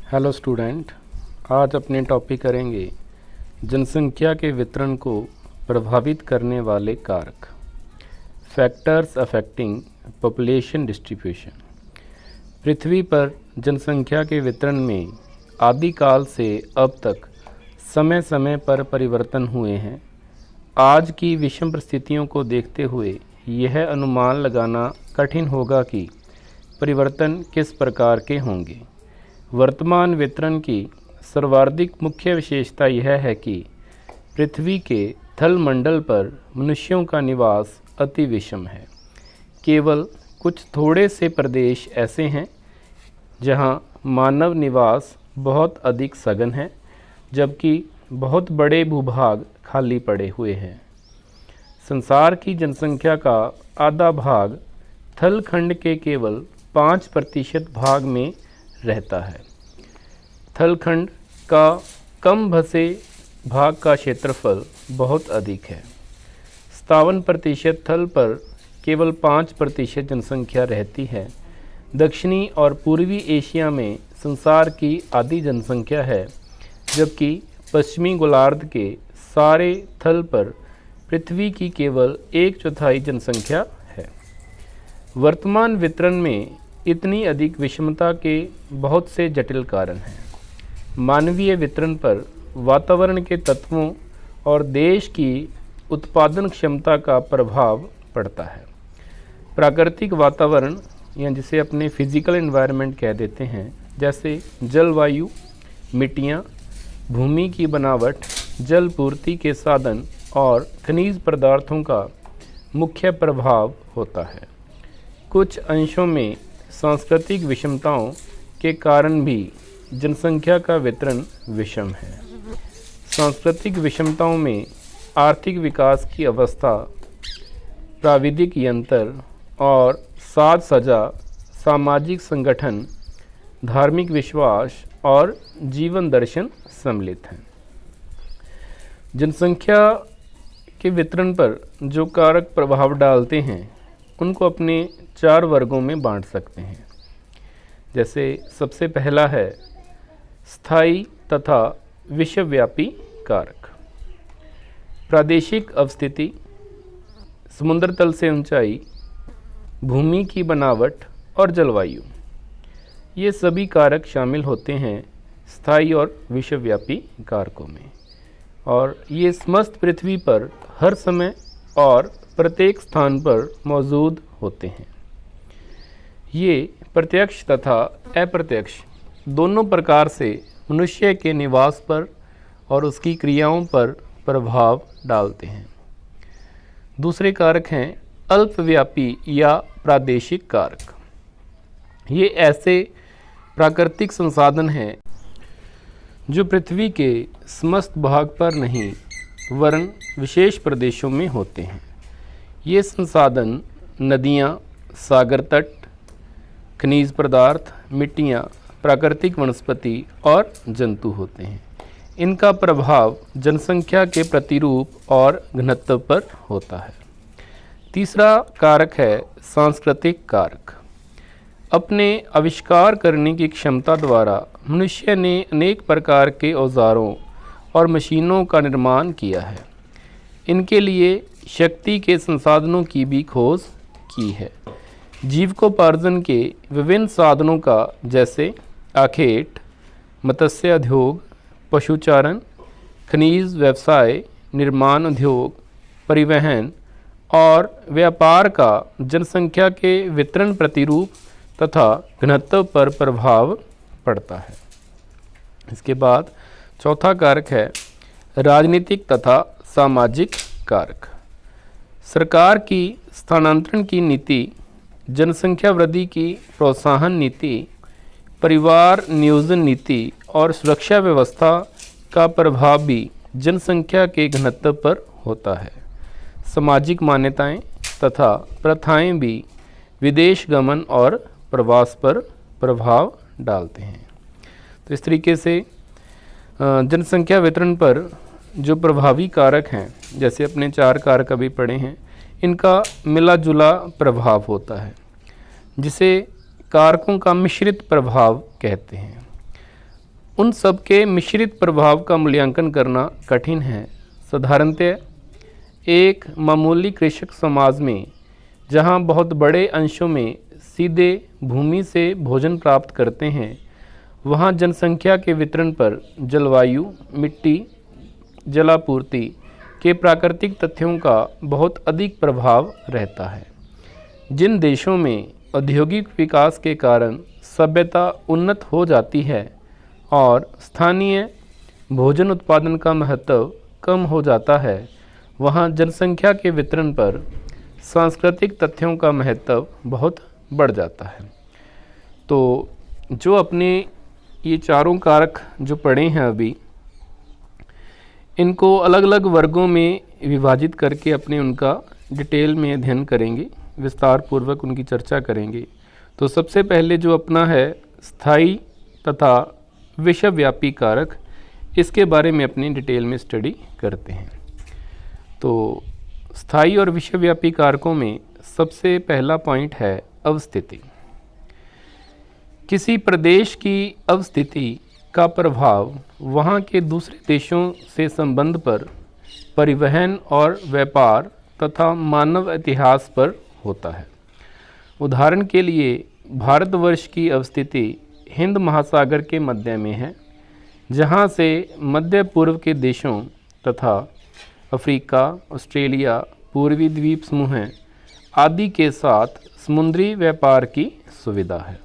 Hello student, आज अपने topic करेंगे जनसंख्या के वितरण को प्रभावित करने वाले कारक, फैक्टर्स अफेक्टिंग पॉपुलेशन डिस्ट्रीब्यूशन। पृथ्वी पर जनसंख्या के वितरण में आदिकाल से अब तक समय समय पर परिवर्तन हुए हैं। आज की विषम परिस्थितियों को देखते हुए यह अनुमान लगाना कठिन होगा कि परिवर्तन किस प्रकार के होंगे। वर्तमान वितरण की सर्वाधिक मुख्य विशेषता यह है कि पृथ्वी के थल मंडल पर मनुष्यों का निवास अति विषम है। केवल कुछ थोड़े से प्रदेश ऐसे हैं जहां मानव निवास बहुत अधिक सघन है, जबकि बहुत बड़े भूभाग खाली पड़े हुए हैं। संसार की जनसंख्या का आधा भाग थल खंड के केवल 5% भाग में रहता है। थलखंड का कम भसे भाग का क्षेत्रफल बहुत अधिक है। 57% थल पर केवल 5% जनसंख्या रहती है। दक्षिणी और पूर्वी एशिया में संसार की आधी जनसंख्या है, जबकि पश्चिमी गोलार्ध के सारे थल पर पृथ्वी की केवल 1/4 जनसंख्या है। वर्तमान वितरण में इतनी अधिक विषमता के बहुत से जटिल कारण हैं। मानवीय वितरण पर वातावरण के तत्वों और देश की उत्पादन क्षमता का प्रभाव पड़ता है। प्राकृतिक वातावरण या जिसे अपने फिजिकल एनवायरनमेंट कह देते हैं, जैसे जलवायु, मिट्टियाँ, भूमि की बनावट, जल पूर्ति के साधन और खनिज पदार्थों का मुख्य प्रभाव होता है। कुछ अंशों में सांस्कृतिक विषमताओं के कारण भी जनसंख्या का वितरण विषम है। सांस्कृतिक विषमताओं में आर्थिक विकास की अवस्था, प्राविधिक यंत्र और साज सज्जा, सामाजिक संगठन, धार्मिक विश्वास और जीवन दर्शन सम्मिलित हैं। जनसंख्या के वितरण पर जो कारक प्रभाव डालते हैं उनको अपने 4 वर्गों में बांट सकते हैं। जैसे सबसे पहला है स्थायी तथा विश्वव्यापी कारक। प्रादेशिक अवस्थिति, समुद्र तल से ऊंचाई, भूमि की बनावट और जलवायु, ये सभी कारक शामिल होते हैं स्थायी और विश्वव्यापी कारकों में, और ये समस्त पृथ्वी पर हर समय और प्रत्येक स्थान पर मौजूद होते हैं। ये प्रत्यक्ष तथा अप्रत्यक्ष दोनों प्रकार से मनुष्य के निवास पर और उसकी क्रियाओं पर प्रभाव डालते हैं। दूसरे कारक हैं अल्पव्यापी या प्रादेशिक कारक। ये ऐसे प्राकृतिक संसाधन हैं जो पृथ्वी के समस्त भाग पर नहीं वरन विशेष प्रदेशों में होते हैं। ये संसाधन नदियाँ, सागर तट, खनिज पदार्थ, मिट्टियाँ, प्राकृतिक वनस्पति और जंतु होते हैं। इनका प्रभाव जनसंख्या के प्रतिरूप और घनत्व पर होता है। तीसरा कारक है सांस्कृतिक कारक। अपने आविष्कार करने की क्षमता द्वारा मनुष्य ने अनेक प्रकार के औजारों और मशीनों का निर्माण किया है। इनके लिए शक्ति के संसाधनों की भी खोज की है। जीविकोपार्जन के विभिन्न साधनों का, जैसे आखेट, मत्स्य उद्योग, पशुचारण, खनिज व्यवसाय, निर्माण उद्योग, परिवहन और व्यापार का जनसंख्या के वितरण प्रतिरूप तथा घनत्व पर प्रभाव पड़ता है। इसके बाद चौथा कारक है राजनीतिक तथा सामाजिक कारक। सरकार की स्थानांतरण की नीति, जनसंख्या वृद्धि की प्रोत्साहन नीति, परिवार नियोजन नीति और सुरक्षा व्यवस्था का प्रभाव भी जनसंख्या के घनत्व पर होता है। सामाजिक मान्यताएं तथा प्रथाएं भी विदेश गमन और प्रवास पर प्रभाव डालते हैं। तो इस तरीके से जनसंख्या वितरण पर जो प्रभावी कारक हैं, जैसे अपने 4 कारक अभी पढ़े हैं, इनका मिला जुला प्रभाव होता है, जिसे कारकों का मिश्रित प्रभाव कहते हैं। उन सब के मिश्रित प्रभाव का मूल्यांकन करना कठिन है। साधारणतः एक मामूली कृषक समाज में जहाँ बहुत बड़े अंशों में सीधे भूमि से भोजन प्राप्त करते हैं, वहाँ जनसंख्या के वितरण पर जलवायु, मिट्टी, जलापूर्ति के प्राकृतिक तथ्यों का बहुत अधिक प्रभाव रहता है। जिन देशों में औद्योगिक विकास के कारण सभ्यता उन्नत हो जाती है और स्थानीय भोजन उत्पादन का महत्व कम हो जाता है, वहाँ जनसंख्या के वितरण पर सांस्कृतिक तथ्यों का महत्व बहुत बढ़ जाता है। तो जो अपने ये चारों कारक जो पढ़े हैं अभी, इनको अलग अलग वर्गों में विभाजित करके अपने उनका डिटेल में अध्ययन करेंगे, विस्तार पूर्वक उनकी चर्चा करेंगे। तो सबसे पहले जो अपना है स्थायी तथा विश्वव्यापी कारक, इसके बारे में अपनी डिटेल में स्टडी करते हैं। तो स्थायी और विश्वव्यापी कारकों में सबसे पहला पॉइंट है अवस्थिति। किसी प्रदेश की अवस्थिति का प्रभाव वहाँ के दूसरे देशों से संबंध पर, परिवहन और व्यापार तथा मानव इतिहास पर होता है। उदाहरण के लिए भारतवर्ष की अवस्थिति हिंद महासागर के मध्य में है, जहाँ से मध्य पूर्व के देशों तथा अफ्रीका, ऑस्ट्रेलिया, पूर्वी द्वीप समूह आदि के साथ समुद्री व्यापार की सुविधा है।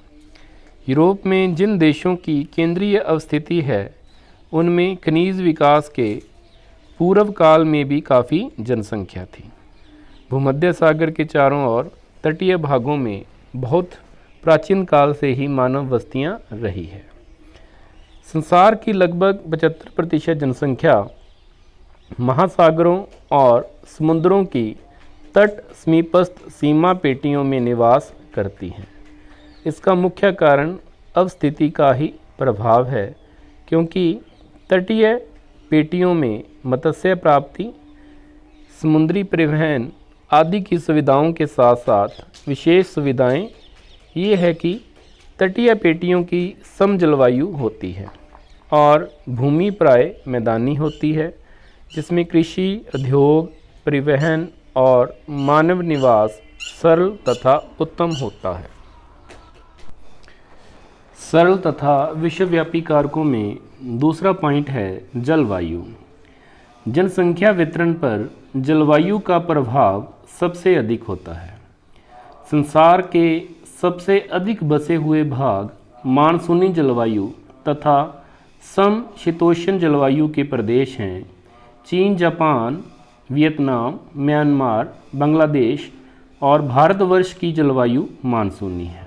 यूरोप में जिन देशों की केंद्रीय अवस्थिति है, उनमें खनिज विकास के पूर्व काल में भी काफ़ी जनसंख्या थी। भूमध्य सागर के चारों ओर तटीय भागों में बहुत प्राचीन काल से ही मानव बस्तियां रही है। संसार की लगभग 75% जनसंख्या महासागरों और समुद्रों की तट समीपस्थ सीमा पेटियों में निवास करती हैं। इसका मुख्य कारण अवस्थिति का ही प्रभाव है, क्योंकि तटीय पेटियों में मत्स्य प्राप्ति, समुद्री परिवहन आदि की सुविधाओं के साथ साथ विशेष सुविधाएं ये है कि तटीय पेटियों की सम जलवायु होती है और भूमि प्राय मैदानी होती है, जिसमें कृषि, उद्योग, परिवहन और मानव निवास सरल तथा उत्तम होता है। सरल तथा विश्वव्यापी कारकों में दूसरा पॉइंट है जलवायु। जनसंख्या वितरण पर जलवायु का प्रभाव सबसे अधिक होता है। संसार के सबसे अधिक बसे हुए भाग मानसूनी जलवायु तथा समशीतोष्ण जलवायु के प्रदेश हैं। चीन, जापान, वियतनाम, म्यांमार, बांग्लादेश और भारतवर्ष की जलवायु मानसूनी है।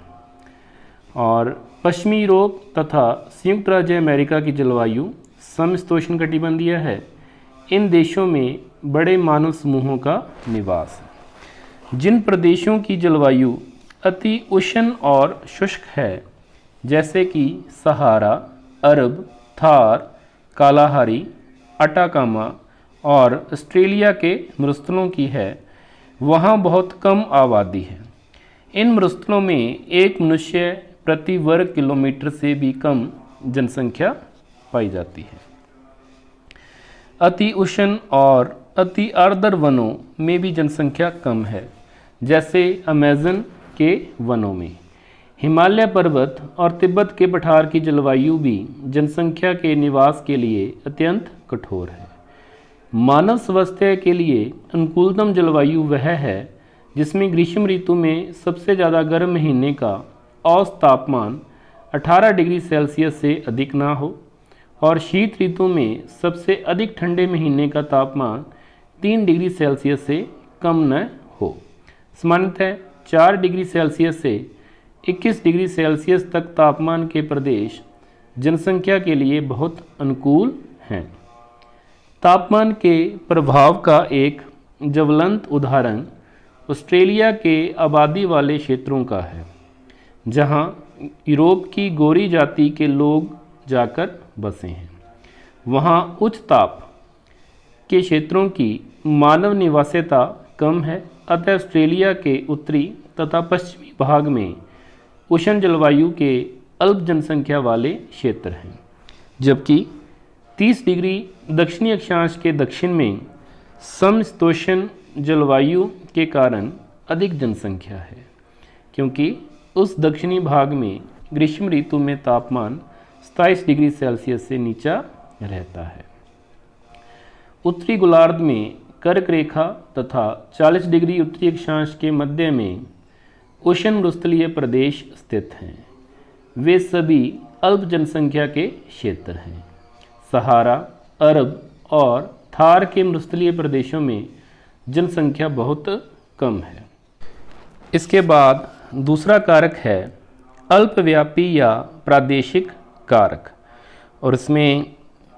और पश्चिमी यूरोप तथा संयुक्त राज्य अमेरिका की जलवायु समशीतोष्ण कटिबंधीय है। इन देशों में बड़े मानव समूहों का निवास है। जिन प्रदेशों की जलवायु अति उष्ण और शुष्क है, जैसे कि सहारा, अरब, थार, कालाहारी, अटाकामा और ऑस्ट्रेलिया के मरुस्थलों की है, वहाँ बहुत कम आबादी है। इन मरुस्थलों में एक मनुष्य प्रति वर्ग किलोमीटर से भी कम जनसंख्या पाई जाती है। अति उष्ण और अति आर्द्र वनों में भी जनसंख्या कम है, जैसे अमेज़न के वनों में। हिमालय पर्वत और तिब्बत के पठार की जलवायु भी जनसंख्या के निवास के लिए अत्यंत कठोर है। मानव स्वास्थ्य के लिए अनुकूलतम जलवायु वह है जिसमें ग्रीष्म ऋतु में सबसे ज़्यादा गर्म महीने का औसत तापमान 18 डिग्री सेल्सियस से अधिक ना हो और शीत ऋतु में सबसे अधिक ठंडे महीने का तापमान 3 डिग्री सेल्सियस से कम न हो। सामान्यतः 4 डिग्री सेल्सियस से 21 डिग्री सेल्सियस तक तापमान के प्रदेश जनसंख्या के लिए बहुत अनुकूल हैं। तापमान के प्रभाव का एक ज्वलंत उदाहरण ऑस्ट्रेलिया के आबादी वाले क्षेत्रों का है, जहां यूरोप की गोरी जाति के लोग जाकर बसे हैं। वहां उच्च ताप के क्षेत्रों की मानव निवास्यता कम है, अतः ऑस्ट्रेलिया के उत्तरी तथा पश्चिमी भाग में उष्ण जलवायु के अल्प जनसंख्या वाले क्षेत्र हैं। जबकि 30 डिग्री दक्षिणी अक्षांश के दक्षिण में समशीतोष्ण जलवायु के कारण अधिक जनसंख्या है, क्योंकि उस दक्षिणी भाग में ग्रीष्म ऋतु में तापमान 27 डिग्री सेल्सियस से नीचा रहता है। उत्तरी गोलार्ध में कर्क रेखा तथा 40 डिग्री उत्तरी अक्षांश के मध्य में उष्ण मरुस्थलीय प्रदेश स्थित हैं। वे सभी अल्प जनसंख्या के क्षेत्र हैं। सहारा, अरब और थार के मरुस्थलीय प्रदेशों में जनसंख्या बहुत कम है। इसके बाद दूसरा कारक है अल्पव्यापी या प्रादेशिक कारक, और इसमें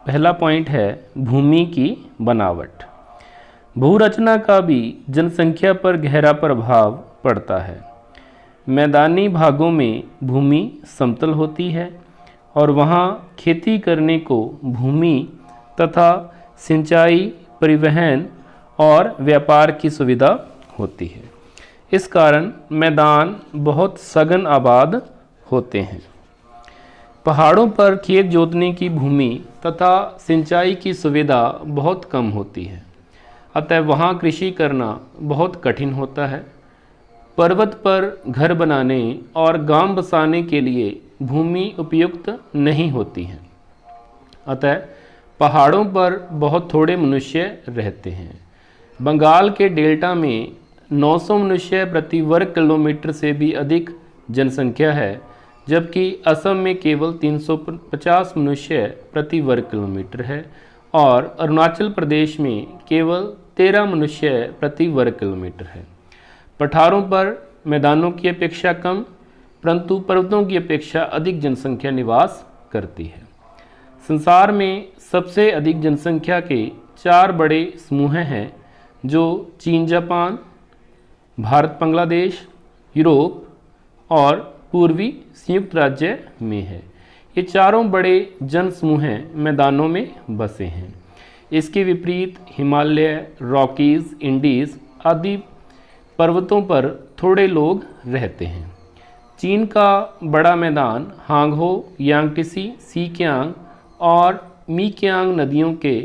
पहला पॉइंट है भूमि की बनावट। भूरचना का भी जनसंख्या पर गहरा प्रभाव पड़ता है। मैदानी भागों में भूमि समतल होती है और वहाँ खेती करने को भूमि तथा सिंचाई, परिवहन और व्यापार की सुविधा होती है। इस कारण मैदान बहुत सघन आबाद होते हैं। पहाड़ों पर खेत जोतने की भूमि तथा सिंचाई की सुविधा बहुत कम होती है, अतः वहाँ कृषि करना बहुत कठिन होता है। पर्वत पर घर बनाने और गांव बसाने के लिए भूमि उपयुक्त नहीं होती है, अतः पहाड़ों पर बहुत थोड़े मनुष्य रहते हैं। बंगाल के डेल्टा में 900 मनुष्य प्रति वर्ग किलोमीटर से भी अधिक जनसंख्या है, जबकि असम में केवल 350 मनुष्य प्रति वर्ग किलोमीटर है और अरुणाचल प्रदेश में केवल 13 मनुष्य प्रति वर्ग किलोमीटर है। पठारों पर मैदानों की अपेक्षा कम, परंतु पर्वतों की अपेक्षा अधिक जनसंख्या निवास करती है। संसार में सबसे अधिक जनसंख्या के 4 बड़े समूह हैं, जो चीन, जापान, भारत, बांग्लादेश, यूरोप और पूर्वी संयुक्त राज्य में है। ये चारों बड़े जन समूह मैदानों में बसे हैं। इसके विपरीत हिमालय, रॉकीज, इंडीज आदि पर्वतों पर थोड़े लोग रहते हैं। चीन का बड़ा मैदान हांगहो, यांगटीसी, सीकियांग और मीकियांग नदियों के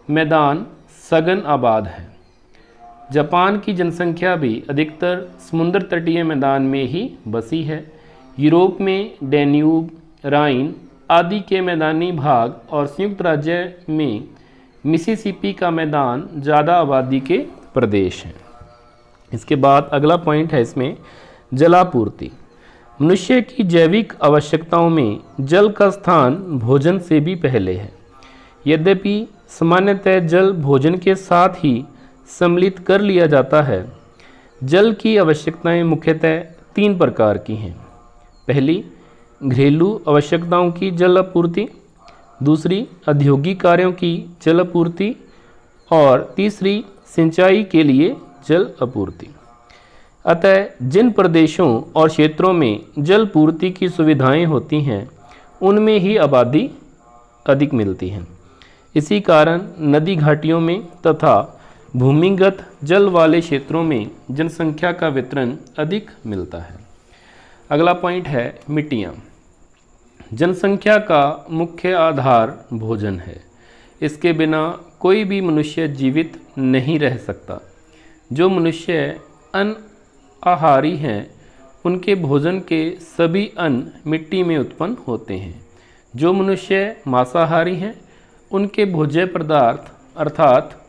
मैदान सघन आबाद हैं। जापान की जनसंख्या भी अधिकतर समुद्र तटीय मैदान में ही बसी है। यूरोप में डैन्यूब, राइन आदि के मैदानी भाग और संयुक्त राज्य में मिसिसिपी का मैदान ज़्यादा आबादी के प्रदेश हैं। इसके बाद अगला पॉइंट है इसमें जलापूर्ति। मनुष्य की जैविक आवश्यकताओं में जल का स्थान भोजन से भी पहले है। यद्यपि सामान्यतः जल भोजन के साथ ही सम्मिलित कर लिया जाता है। जल की आवश्यकताएं मुख्यतः 3 प्रकार की हैं। पहली, घरेलू आवश्यकताओं की जल आपूर्ति, दूसरी औद्योगिक कार्यों की जल आपूर्ति और तीसरी सिंचाई के लिए जल आपूर्ति। अतः जिन प्रदेशों और क्षेत्रों में जल पूर्ति की सुविधाएं होती हैं, उनमें ही आबादी अधिक मिलती है। इसी कारण नदी घाटियों में तथा भूमिगत जल वाले क्षेत्रों में जनसंख्या का वितरण अधिक मिलता है। अगला पॉइंट है मिट्टियाँ। जनसंख्या का मुख्य आधार भोजन है। इसके बिना कोई भी मनुष्य जीवित नहीं रह सकता। जो मनुष्य अन्न आहारी हैं, उनके भोजन के सभी अन्न मिट्टी में उत्पन्न होते हैं। जो मनुष्य मांसाहारी हैं, उनके भोज्य पदार्थ अर्थात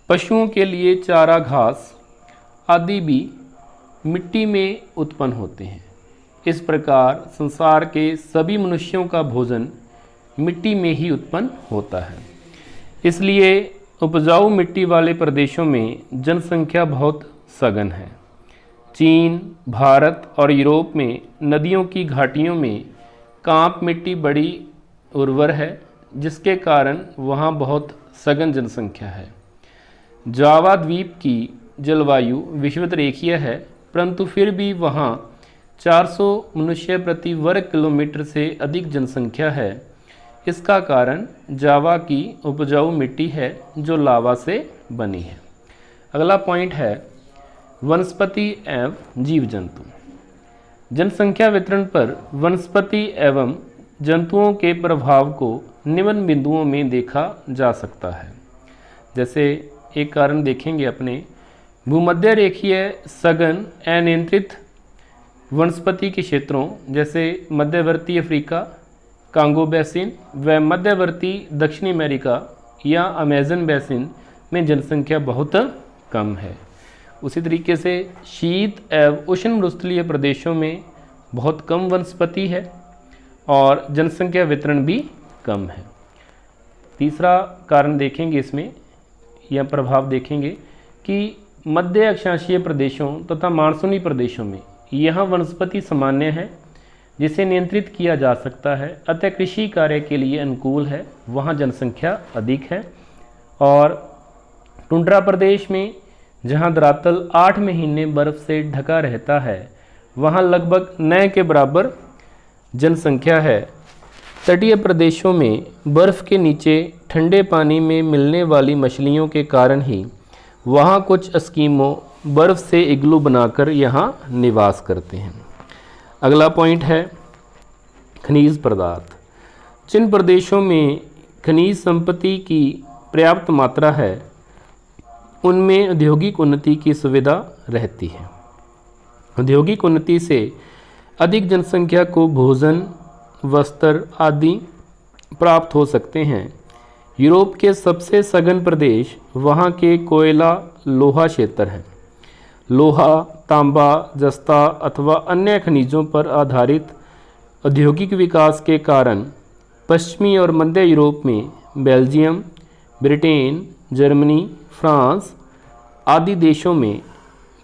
पशुओं के लिए चारा, घास आदि भी मिट्टी में उत्पन्न होते हैं। इस प्रकार संसार के सभी मनुष्यों का भोजन मिट्टी में ही उत्पन्न होता है। इसलिए उपजाऊ मिट्टी वाले प्रदेशों में जनसंख्या बहुत सघन है। चीन, भारत और यूरोप में नदियों की घाटियों में कांप मिट्टी बड़ी उर्वर है, जिसके कारण वहाँ बहुत सघन जनसंख्या है। जावा द्वीप की जलवायु विषुवत रेखीय है, परंतु फिर भी वहाँ 400 मनुष्य प्रति वर्ग किलोमीटर से अधिक जनसंख्या है। इसका कारण जावा की उपजाऊ मिट्टी है, जो लावा से बनी है। अगला पॉइंट है वनस्पति एवं जीव जंतु। जनसंख्या वितरण पर वनस्पति एवं जंतुओं के प्रभाव को निम्न बिंदुओं में देखा जा सकता है। जैसे एक कारण देखेंगे अपने, भूमध्य रेखीय सघन अनियंत्रित वनस्पति के क्षेत्रों जैसे मध्यवर्ती अफ्रीका, कांगो बेसिन व मध्यवर्ती दक्षिणी अमेरिका या अमेजन बेसिन में जनसंख्या बहुत कम है। उसी तरीके से शीत एवं उष्ण मरुस्थलीय प्रदेशों में बहुत कम वनस्पति है और जनसंख्या वितरण भी कम है। तीसरा कारण देखेंगे इसमें या प्रभाव देखेंगे कि मध्य अक्षांशीय प्रदेशों तथा मानसूनी प्रदेशों में यहाँ वनस्पति सामान्य है जिसे नियंत्रित किया जा सकता है, अतः कृषि कार्य के लिए अनुकूल है, वहाँ जनसंख्या अधिक है। और टुंड्रा प्रदेश में जहाँ धरातल 8 महीने बर्फ से ढका रहता है वहाँ लगभग न के बराबर जनसंख्या है। तटीय प्रदेशों में बर्फ़ के नीचे ठंडे पानी में मिलने वाली मछलियों के कारण ही वहाँ कुछ एस्किमो बर्फ़ से इग्लू बनाकर यहाँ निवास करते हैं। अगला पॉइंट है खनिज पदार्थ। जिन प्रदेशों में खनिज संपत्ति की पर्याप्त मात्रा है उनमें औद्योगिक उन्नति की सुविधा रहती है। औद्योगिक उन्नति से अधिक जनसंख्या को भोजन, वस्त्र आदि प्राप्त हो सकते हैं। यूरोप के सबसे सघन प्रदेश वहाँ के कोयला लोहा क्षेत्र हैं। लोहा, तांबा, जस्ता अथवा अन्य खनिजों पर आधारित औद्योगिक विकास के कारण पश्चिमी और मध्य यूरोप में बेल्जियम, ब्रिटेन, जर्मनी, फ्रांस आदि देशों में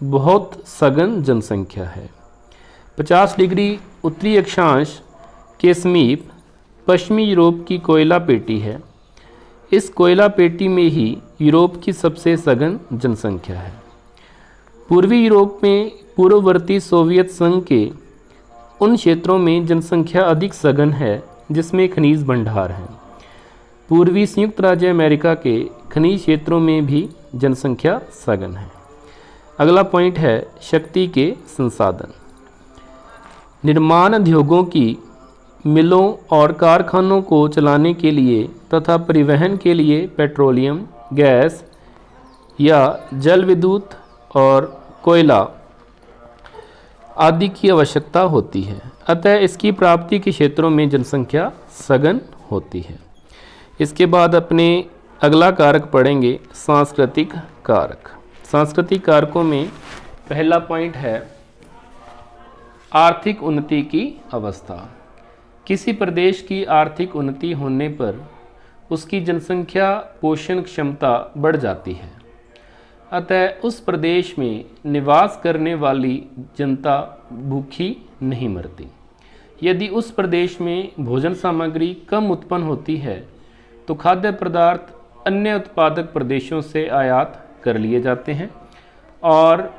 बहुत सघन जनसंख्या है। 50 डिग्री उत्तरी अक्षांश के समीप पश्चिमी यूरोप की कोयला पेटी है। इस कोयला पेटी में ही यूरोप की सबसे सघन जनसंख्या है। पूर्वी यूरोप में पूर्ववर्ती सोवियत संघ के उन क्षेत्रों में जनसंख्या अधिक सघन है जिसमें खनिज भंडार हैं। पूर्वी संयुक्त राज्य अमेरिका के खनिज क्षेत्रों में भी जनसंख्या सघन है। अगला पॉइंट है शक्ति के संसाधन। निर्माण उद्योगों की मिलों और कारखानों को चलाने के लिए तथा परिवहन के लिए पेट्रोलियम, गैस या जल विद्युत और कोयला आदि की आवश्यकता होती है, अतः इसकी प्राप्ति के क्षेत्रों में जनसंख्या सघन होती है। इसके बाद अपने अगला कारक पढ़ेंगे सांस्कृतिक कारक। सांस्कृतिक कारकों में पहला पॉइंट है आर्थिक उन्नति की अवस्था। किसी प्रदेश की आर्थिक उन्नति होने पर उसकी जनसंख्या पोषण क्षमता बढ़ जाती है, अतः उस प्रदेश में निवास करने वाली जनता भूखी नहीं मरती। यदि उस प्रदेश में भोजन सामग्री कम उत्पन्न होती है तो खाद्य पदार्थ अन्य उत्पादक प्रदेशों से आयात कर लिए जाते हैं और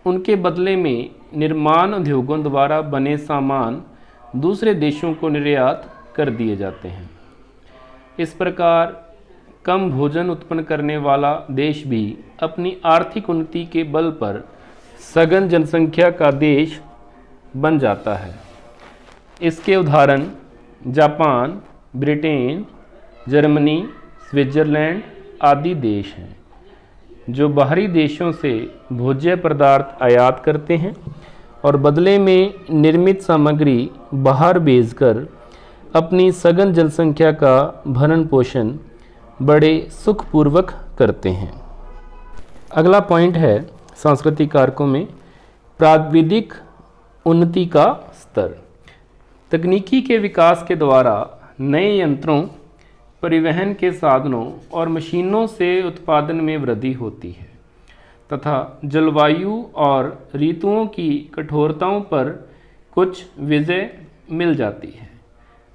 उनके बदले में निर्माण उद्योगों द्वारा बने सामान दूसरे देशों को निर्यात कर दिए जाते हैं। इस प्रकार कम भोजन उत्पन्न करने वाला देश भी अपनी आर्थिक उन्नति के बल पर सघन जनसंख्या का देश बन जाता है। इसके उदाहरण जापान, ब्रिटेन, जर्मनी, स्विट्ज़रलैंड आदि देश हैं जो बाहरी देशों से भोज्य पदार्थ आयात करते हैं और बदले में निर्मित सामग्री बाहर भेजकर अपनी सघन जनसंख्या का भरण पोषण बड़े सुखपूर्वक करते हैं। अगला पॉइंट है सांस्कृतिक कारकों में प्राविधिक उन्नति का स्तर। तकनीकी के विकास के द्वारा नए यंत्रों, परिवहन के साधनों और मशीनों से उत्पादन में वृद्धि होती है तथा जलवायु और ऋतुओं की कठोरताओं पर कुछ विजय मिल जाती है,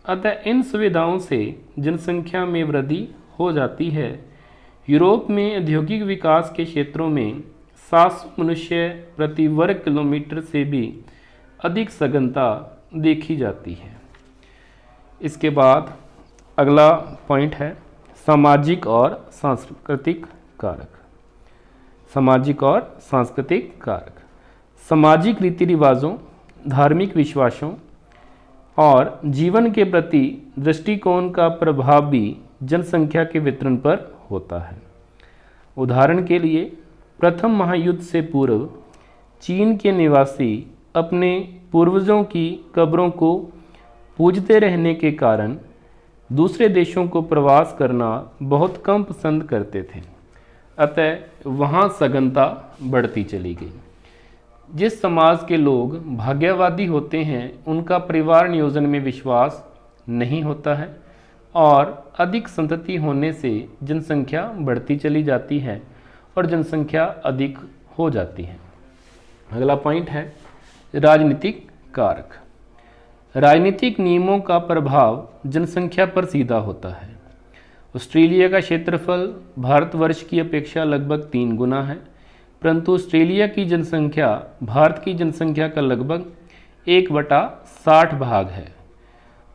अतः इन सुविधाओं से जनसंख्या में वृद्धि हो जाती है। यूरोप में औद्योगिक विकास के क्षेत्रों में 700 मनुष्य प्रति वर्ग किलोमीटर से भी अधिक सघनता देखी जाती है। इसके बाद अगला पॉइंट है सामाजिक और सांस्कृतिक कारक। सामाजिक और सांस्कृतिक कारक सामाजिक रीति रिवाजों, धार्मिक विश्वासों, और जीवन के प्रति दृष्टिकोण का प्रभाव भी जनसंख्या के वितरण पर होता है। उदाहरण के लिए प्रथम महायुद्ध से पूर्व चीन के निवासी अपने पूर्वजों की कब्रों को पूजते रहने के कारण दूसरे देशों को प्रवास करना बहुत कम पसंद करते थे, अतः वहाँ सघनता बढ़ती चली गई। जिस समाज के लोग भाग्यवादी होते हैं उनका परिवार नियोजन में विश्वास नहीं होता है और अधिक संतति होने से जनसंख्या बढ़ती चली जाती है और जनसंख्या अधिक हो जाती है। अगला पॉइंट है राजनीतिक कारक। राजनीतिक नियमों का प्रभाव जनसंख्या पर सीधा होता है। ऑस्ट्रेलिया का क्षेत्रफल भारतवर्ष की अपेक्षा लगभग 3 गुना है, परंतु ऑस्ट्रेलिया की जनसंख्या भारत की जनसंख्या का लगभग 1/60 भाग है।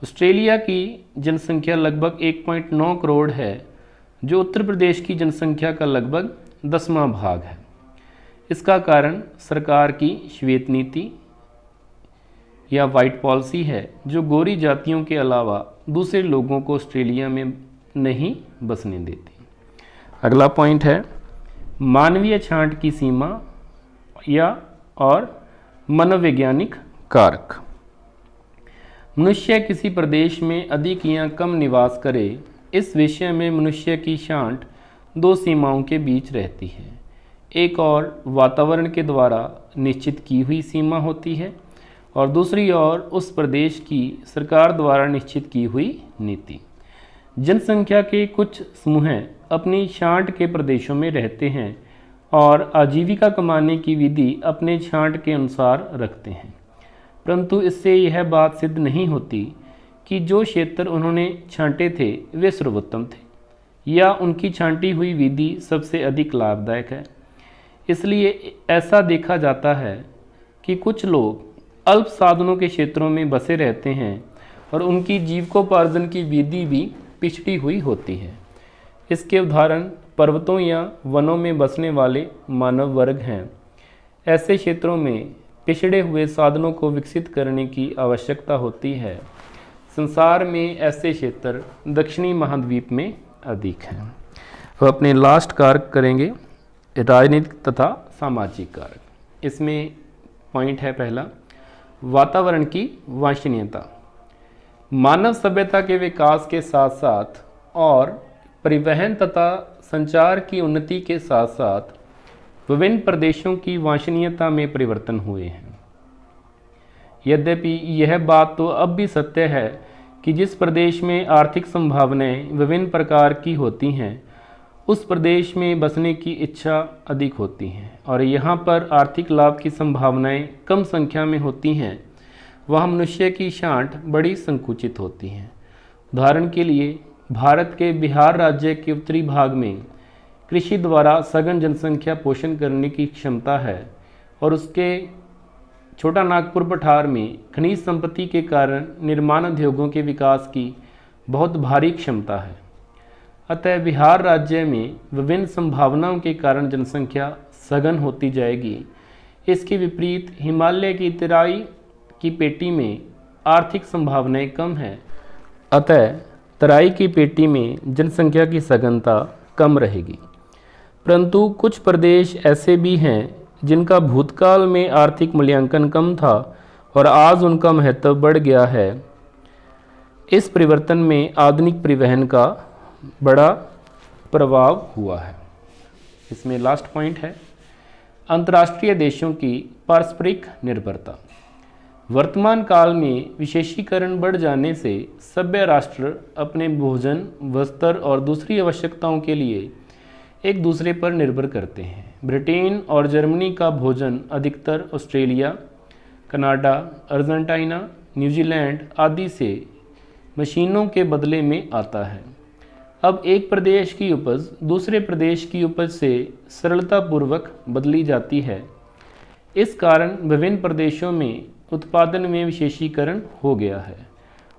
ऑस्ट्रेलिया की जनसंख्या लगभग 1.9 करोड़ है, जो उत्तर प्रदेश की जनसंख्या का लगभग 10वां भाग है। इसका कारण सरकार की श्वेत नीति या वाइट पॉलिसी है, जो गोरी जातियों के अलावा दूसरे लोगों को ऑस्ट्रेलिया में नहीं बसने देती। अगला पॉइंट है मानवीय छांट की सीमा या और मनोवैज्ञानिक कारक। मनुष्य किसी प्रदेश में अधिक या कम निवास करे, इस विषय में मनुष्य की छांट 2 सीमाओं के बीच रहती है। एक और वातावरण के द्वारा निश्चित की हुई सीमा होती है और दूसरी ओर उस प्रदेश की सरकार द्वारा निश्चित की हुई नीति। जनसंख्या के कुछ समूह अपनी छांट के प्रदेशों में रहते हैं और आजीविका कमाने की विधि अपने छांट के अनुसार रखते हैं, परंतु इससे यह बात सिद्ध नहीं होती कि जो क्षेत्र उन्होंने छांटे थे वे सर्वोत्तम थे या उनकी छांटी हुई विधि सबसे अधिक लाभदायक है। इसलिए ऐसा देखा जाता है कि कुछ लोग अल्प साधनों के क्षेत्रों में बसे रहते हैं और उनकी जीविकोपार्जन की विधि भी पिछड़ी हुई होती है। इसके उदाहरण पर्वतों या वनों में बसने वाले मानव वर्ग हैं। ऐसे क्षेत्रों में पिछड़े हुए साधनों को विकसित करने की आवश्यकता होती है। संसार में ऐसे क्षेत्र दक्षिणी महाद्वीप में अधिक हैं। अब अपने लास्ट कारक करेंगे राजनीतिक तथा सामाजिक कारक। इसमें पॉइंट है पहला वातावरण की वांछनीयता। मानव सभ्यता के विकास के साथ साथ और परिवहन तथा संचार की उन्नति के साथ साथ विभिन्न प्रदेशों की वांछनीयता में परिवर्तन हुए हैं। यद्यपि यह बात तो अब भी सत्य है कि जिस प्रदेश में आर्थिक संभावनाएं विभिन्न प्रकार की होती हैं उस प्रदेश में बसने की इच्छा अधिक होती है और यहाँ पर आर्थिक लाभ की संभावनाएं कम संख्या में होती हैं, वहाँ मनुष्य की छांट बड़ी संकुचित होती है। उदाहरण के लिए भारत के बिहार राज्य के उत्तरी भाग में कृषि द्वारा सघन जनसंख्या पोषण करने की क्षमता है और उसके छोटा नागपुर पठार में खनिज संपत्ति के कारण निर्माण उद्योगों के विकास की बहुत भारी क्षमता है। अतः बिहार राज्य में विभिन्न संभावनाओं के कारण जनसंख्या सघन होती जाएगी। इसके विपरीत हिमालय की तराई की पेटी में आर्थिक संभावनाएं कम हैं, अतः तराई की पेटी में जनसंख्या की सघनता कम रहेगी। परंतु कुछ प्रदेश ऐसे भी हैं जिनका भूतकाल में आर्थिक मूल्यांकन कम था और आज उनका महत्व बढ़ गया है। इस परिवर्तन में आधुनिक परिवहन का बड़ा प्रभाव हुआ है। इसमें लास्ट पॉइंट है अंतर्राष्ट्रीय देशों की पारस्परिक निर्भरता। वर्तमान काल में विशेषीकरण बढ़ जाने से सभ्य राष्ट्र अपने भोजन, वस्त्र और दूसरी आवश्यकताओं के लिए एक दूसरे पर निर्भर करते हैं। ब्रिटेन और जर्मनी का भोजन अधिकतर ऑस्ट्रेलिया, कनाडा, अर्जेंटीना, न्यूजीलैंड आदि से मशीनों के बदले में आता है। अब एक प्रदेश की उपज दूसरे प्रदेश की उपज से सरलतापूर्वक बदली जाती है। इस कारण विभिन्न प्रदेशों में उत्पादन में विशेषीकरण हो गया है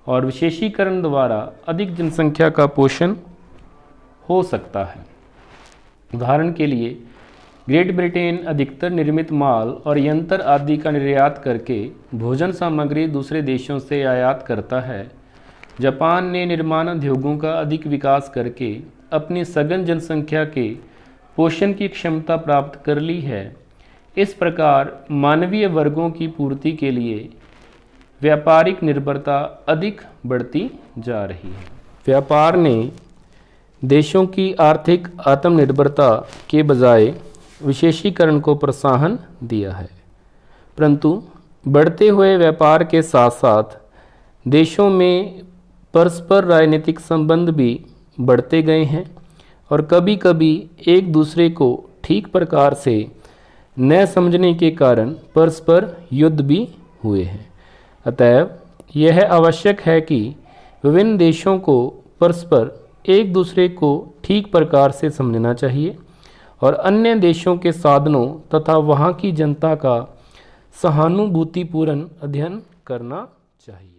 और विशेषीकरण द्वारा अधिक जनसंख्या का पोषण हो सकता है। उदाहरण के लिए ग्रेट ब्रिटेन अधिकतर निर्मित माल और यंत्र आदि का निर्यात करके भोजन सामग्री दूसरे देशों से आयात करता है। जापान ने निर्माण उद्योगों का अधिक विकास करके अपनी सघन जनसंख्या के पोषण की क्षमता प्राप्त कर ली है। इस प्रकार मानवीय वर्गों की पूर्ति के लिए व्यापारिक निर्भरता अधिक बढ़ती जा रही है। व्यापार ने देशों की आर्थिक आत्मनिर्भरता के बजाय विशेषीकरण को प्रोत्साहन दिया है, परंतु बढ़ते हुए व्यापार के साथ साथ देशों में परस्पर राजनीतिक संबंध भी बढ़ते गए हैं और कभी कभी एक दूसरे को ठीक प्रकार से न समझने के कारण परस्पर युद्ध भी हुए हैं। अतएव यह आवश्यक है कि विभिन्न देशों को परस्पर एक दूसरे को ठीक प्रकार से समझना चाहिए और अन्य देशों के साधनों तथा वहाँ की जनता का सहानुभूतिपूर्ण अध्ययन करना चाहिए।